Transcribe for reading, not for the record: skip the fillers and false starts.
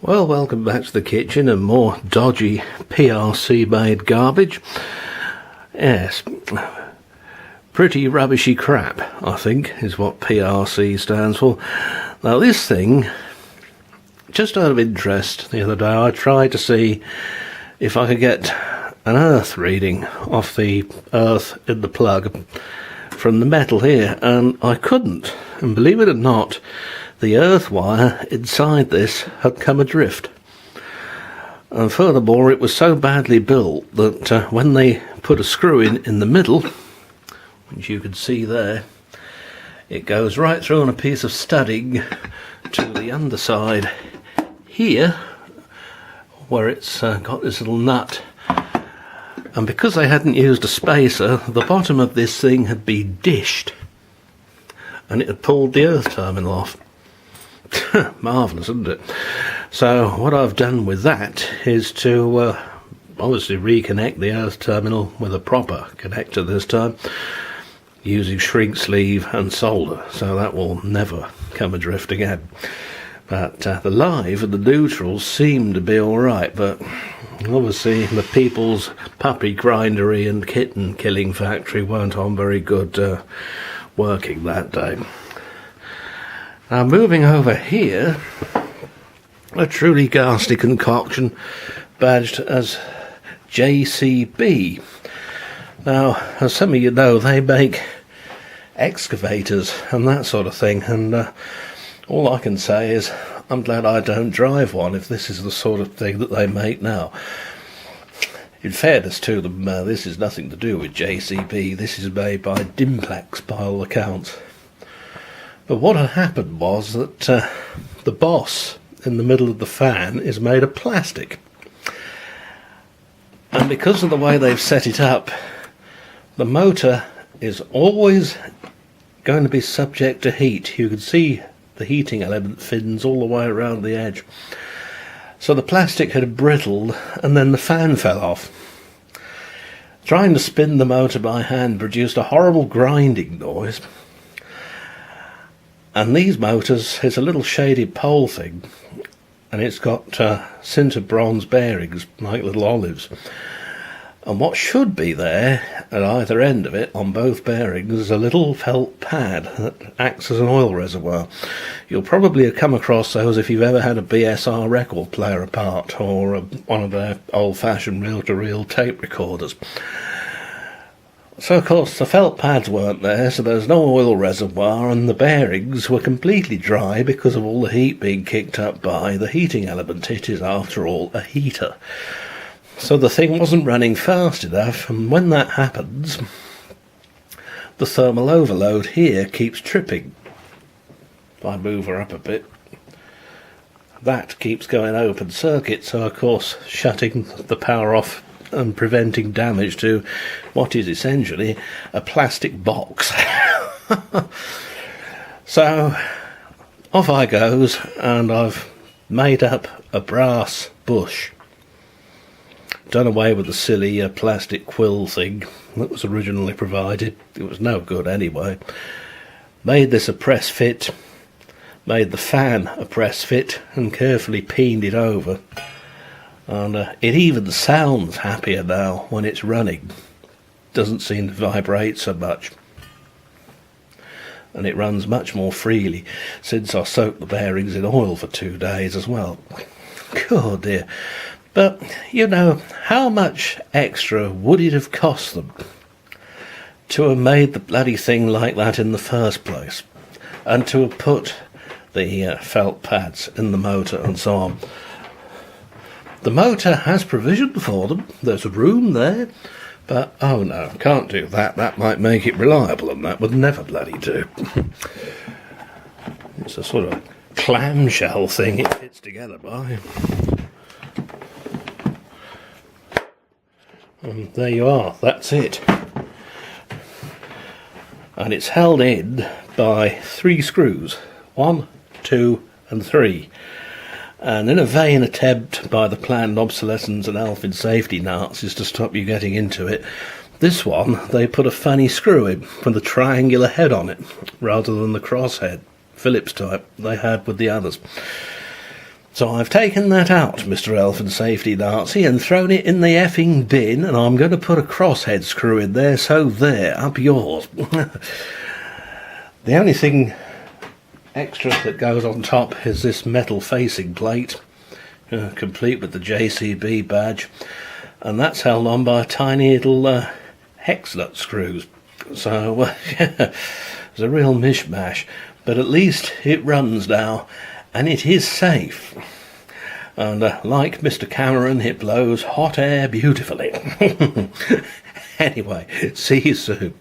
Well, welcome back to the kitchen and more dodgy PRC-made garbage. Yes, pretty rubbishy crap, I think, is what PRC stands for. Now, this thing, just out of interest, the other day I tried to see if I could get an earth reading off the earth in the plug from the metal here, and I couldn't. And believe it or not, the earth wire inside this had come adrift. And furthermore, it was so badly built that when they put a screw in the middle, which you can see there, it goes right through on a piece of studding to the underside here, where it's got this little nut. And because they hadn't used a spacer, the bottom of this thing had been dished, and it had pulled the earth terminal off. Marvellous, isn't it? So what I've done with that is to obviously reconnect the earth terminal with a proper connector this time, using shrink sleeve and solder, so that will never come adrift again. But the live and the neutrals seem to be alright, but obviously the people's puppy grindery and kitten killing factory weren't on very good working that day. Now, moving over here, a truly ghastly concoction badged as JCB. Now, as some of you know, they make excavators and that sort of thing, and all I can say is I'm glad I don't drive one if this is the sort of thing that they make now. In fairness to them, this is nothing to do with JCB. This is made by Dimplex by all accounts. But what had happened was that the boss in the middle of the fan is made of plastic. And because of the way they've set it up, the motor is always going to be subject to heat. You can see the heating element fins all the way around the edge. So the plastic had brittled and then the fan fell off. Trying to spin the motor by hand produced a horrible grinding noise. And these motors, it's a little shaded pole thing, and it's got sinter bronze bearings, like little olives. And what should be there, at either end of it, on both bearings, is a little felt pad that acts as an oil reservoir. You'll probably have come across those if you've ever had a BSR record player apart, or one of their old-fashioned reel-to-reel tape recorders. So, of course, the felt pads weren't there, so there's no oil reservoir, and the bearings were completely dry because of all the heat being kicked up by the heating element. It is, after all, a heater. So the thing wasn't running fast enough, and when that happens, the thermal overload here keeps tripping. If I move her up a bit, that keeps going open circuit, so, of course, shutting the power off and preventing damage to what is essentially a plastic box. So off I goes, and I've made up a brass bush. Done away with the silly plastic quill thing that was originally provided. It was no good anyway. Made this a press fit, made the fan a press fit, and carefully peened it over. And it even sounds happier now when it's running. Doesn't seem to vibrate so much. And it runs much more freely since I soaked the bearings in oil for 2 days as well. God dear. But, you know, how much extra would it have cost them to have made the bloody thing like that in the first place? And to have put the felt pads in the motor and so on? The motor has provision for them. There's a room there. But, oh no, can't do that. That might make it reliable, and that would never bloody do. It's a sort of clamshell thing it fits together by. And there you are. That's it. And it's held in by 3 screws. 1, 2, and 3. And in a vain attempt by the planned obsolescence and Alfred safety Nazis to stop you getting into it, this one they put a funny screw in with a triangular head on it, rather than the cross head, Phillips type, they had with the others. So I've taken that out, Mr. Health and Safety Darcy, and thrown it in the effing bin, and I'm going to put a crosshead screw in there, so there, up yours. The only thing extra that goes on top is this metal facing plate, complete with the JCB badge, and that's held on by tiny little hex nut screws. So it's a real mishmash, but at least it runs now, and it is safe. And like Mr. Cameron, it blows hot air beautifully. Anyway, see you soon.